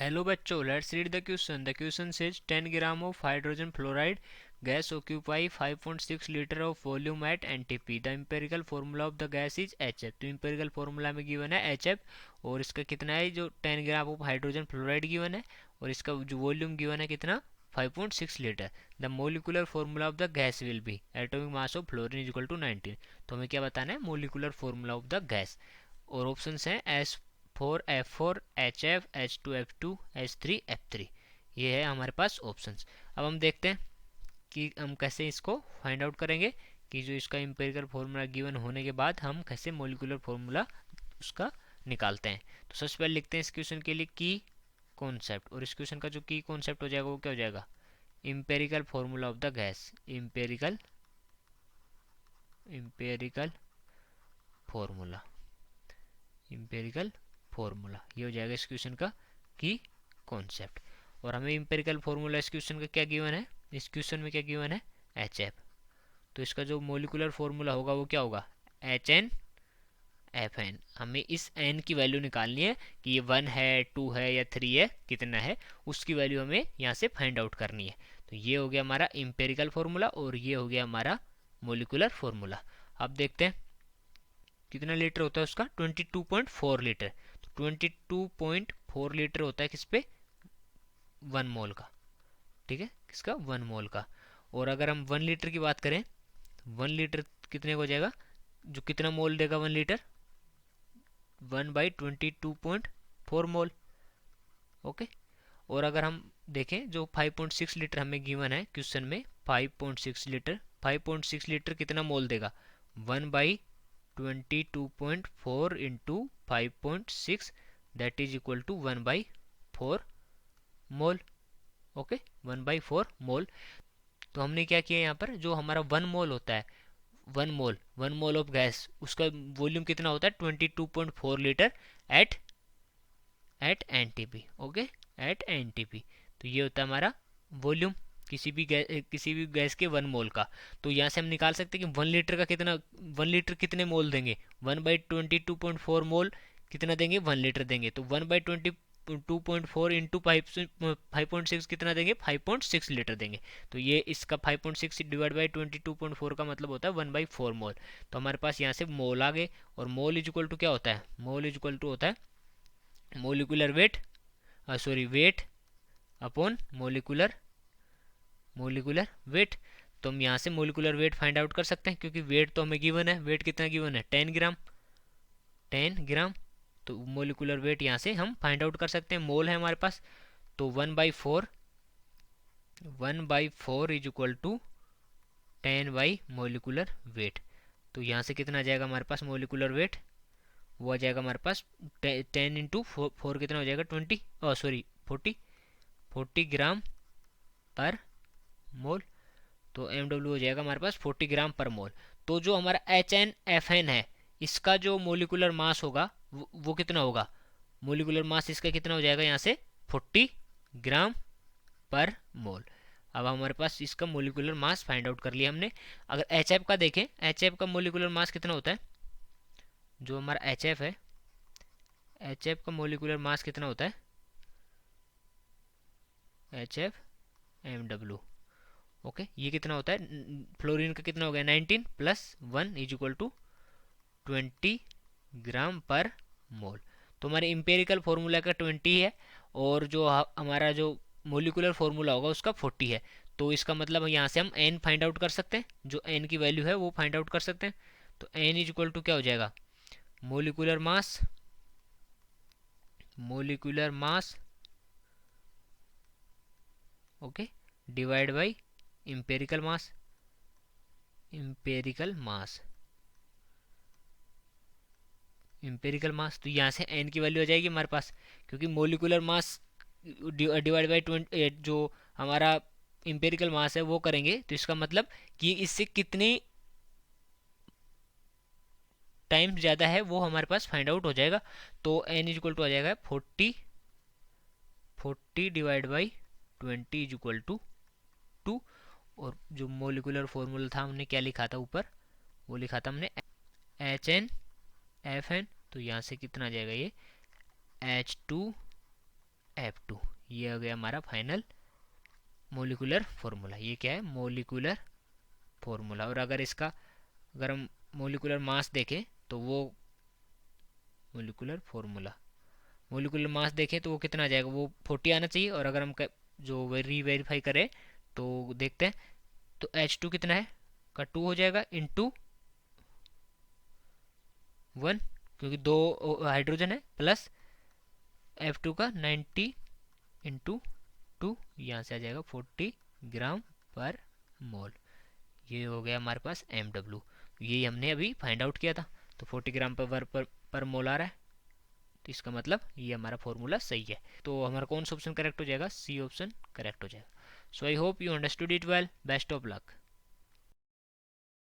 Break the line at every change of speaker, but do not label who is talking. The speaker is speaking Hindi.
Hello बच्चों, let's read the question. The question says 10 gram of hydrogen fluoride gas occupy 5.6 liter of volume at NTP. The empirical formula of the gas is HF. तो empirical formula में given है HF और इसका कितना है जो 10 gram of hydrogen fluoride given है और इसका जो वॉल्यूम गिवन है कितना 5.6 litre. The molecular formula of the gas will be atomic mass of fluorine is equal to 19. तो हमें क्या बताना है molecular formula of the gas और ऑप्शंस हैं S4F4 HF H2F2 H3 F3. ये है हमारे पास ऑप्शंस. अब हम देखते हैं कि हम कैसे इसको फाइंड आउट करेंगे कि जो इसका एम्पिरिकल फार्मूला गिवन होने के बाद हम कैसे मोलिकुलर फार्मूला उसका निकालते हैं. तो सबसे पहले लिखते हैं इस क्वेश्चन के लिए की कॉन्सेप्ट और इस क्वेश्चन का जो की कॉन्सेप्ट हो जाएगा वो क्या हो जाएगा empirical formula of the gas. Empirical formula empirical formula ये हो जाएगा इस क्वेश्चन का की कॉन्सेप्ट. और हमें एम्पिरिकल फार्मूला इस क्वेश्चन का क्या गिवन है, इस क्वेश्चन में क्या गिवन है HF. तो इसका जो मोलिकुलर फार्मूला होगा वो क्या होगा HNFN. हमें इस n की वैल्यू निकालनी है कि ये 1 है 2 है या 3 है कितना है उसकी वैल्यू हमें यहाँ से फाइंड आउट करनी है. तो ये हो गया हमारा एम्पिरिकल फार्मूला और ये हो गया हमारा मोलिकुलर फार्मूला. अब देखते हैं कितना लीटर होता है उसका 22.4 लीटर. तो 22.4 लीटर होता है किस पे 1 मोल का. ठीक है किसका 1 मोल का. और अगर हम 1 लीटर की बात करें 1 लीटर कितने को हो जाएगा जो कितना मोल देगा 1 लीटर 1/22.4 मोल. ओके. और अगर हम देखें जो 5.6 लीटर हमें गिवन है क्वेश्चन में 5.6 लीटर 5.6 लीटर कितना मोल देगा 1/22.4 into 5.6 that is equal to 1/4 mole. Okay 1/4 mole. तो हमने क्या किया यहाँ पर जो हमारा 1 मोल होता है 1 मोल ऑफ गैस उसका वॉल्यूम कितना होता है 22.4 litre at NTP. Okay at NTP. तो ये होता है हमारा वॉल्यूम किसी भी गैस के 1 मोल का. तो यहाँ से हम निकाल सकते हैं कि 1 लीटर का कितना 1 लीटर कितने मोल देंगे 1/22.4 मोल कितना देंगे 1 लीटर देंगे. तो 1/22.4 इंटू 5.6 कितना देंगे 5.6 लीटर देंगे. तो ये इसका 5.6 डिवाइड बाई 22.4 का मतलब होता है 1/4 मोल. तो हमारे पास यहाँ से मोल आ गए और मोल इज इक्वल टू क्या होता है मोल इज इक्वल टू होता है molecular weight weight upon molecular weight. तो हम यहाँ से मोलिकुलर वेट फाइंड आउट कर सकते हैं क्योंकि वेट तो हमें गिवन है. वेट कितना गिवन है 10 ग्राम. तो मोलिकुलर वेट यहाँ से हम फाइंड आउट कर सकते हैं. मोल है हमारे पास तो 1/4 is equal to 10 by molecular weight. तो यहाँ से कितना आ जाएगा हमारे पास मोलिकुलर वेट वो आ जाएगा हमारे पास 10 इंटू 4 कितना हो जाएगा 40 ग्राम पर मोल. तो MW हो जाएगा हमारे पास 40 ग्राम पर मोल. तो जो हमारा HNFN है इसका जो मोलिकुलर मास होगा वो कितना होगा मोलिकुलर मास इसका कितना हो जाएगा यहाँ से 40 ग्राम पर मोल. अब हमारे पास इसका मोलिकुलर मास फाइंड आउट कर लिया हमने. अगर HF का देखें HF का मोलिकुलर मास कितना होता है जो हमारा HF है HF का मोलिकुलर मास कितना होता है HF MW. ओके ये कितना होता है फ्लोरीन का कितना हो गया 19 प्लस 1 इज इक्वल टू 20 ग्राम पर मोल. तो हमारे इम्पेरिकल फार्मूला का 20 है और जो हमारा जो मोलिकुलर फार्मूला होगा उसका 40 है. तो इसका मतलब यहाँ से हम n फाइंड आउट कर सकते हैं जो n की वैल्यू है वो फाइंड आउट कर सकते हैं. तो n इज इक्वल टू क्या हो जाएगा molecular mass okay divide by empirical mass. तो यहाँ से n की वैल्यू आ जाएगी हमारे पास क्योंकि मोलिकुलर मास डिवाइड बाई 20 जो हमारा इम्पेरिकल मास है वो करेंगे तो इसका मतलब कि इससे कितनी टाइम ज़्यादा है वो हमारे पास फाइंड आउट हो जाएगा. तो n इज इक्वल टू आ जाएगा 40 divide by 20 is equal to 2. और जो मोलिकुलर फॉर्मूला था हमने क्या लिखा था ऊपर वो लिखा था हमने HNFN. तो यहाँ से कितना आ जाएगा ये H2 F2। ये हो गया हमारा फाइनल मोलिकुलर फॉर्मूला। ये क्या है? Molecular formula. और अगर हम मोलिकुलर मास देखें तो वो मोलिकुलर मास देखें तो वो कितना आ जाएगा? वो 40 आना चाहिए। और अगर हम जो रीवेरीफाई करें तो देखते हैं, तो H2 कितना है का 2 हो जाएगा इंटू 1, क्योंकि 2 हाइड्रोजन है, प्लस F2 का 90 इंटू 2, यहाँ से आ जाएगा 40 ग्राम पर मोल। ये हो गया हमारे पास MW। ये हमने अभी फाइंड आउट किया था। तो 40 ग्राम पर मोल आ रहा है, तो इसका मतलब ये हमारा फॉर्मूला सही है। तो हमारा कौन सा ऑप्शन करेक्ट हो जाएगा? सी ऑप्शन करेक्ट हो जाएगा। So I hope you understood it well. Best of luck.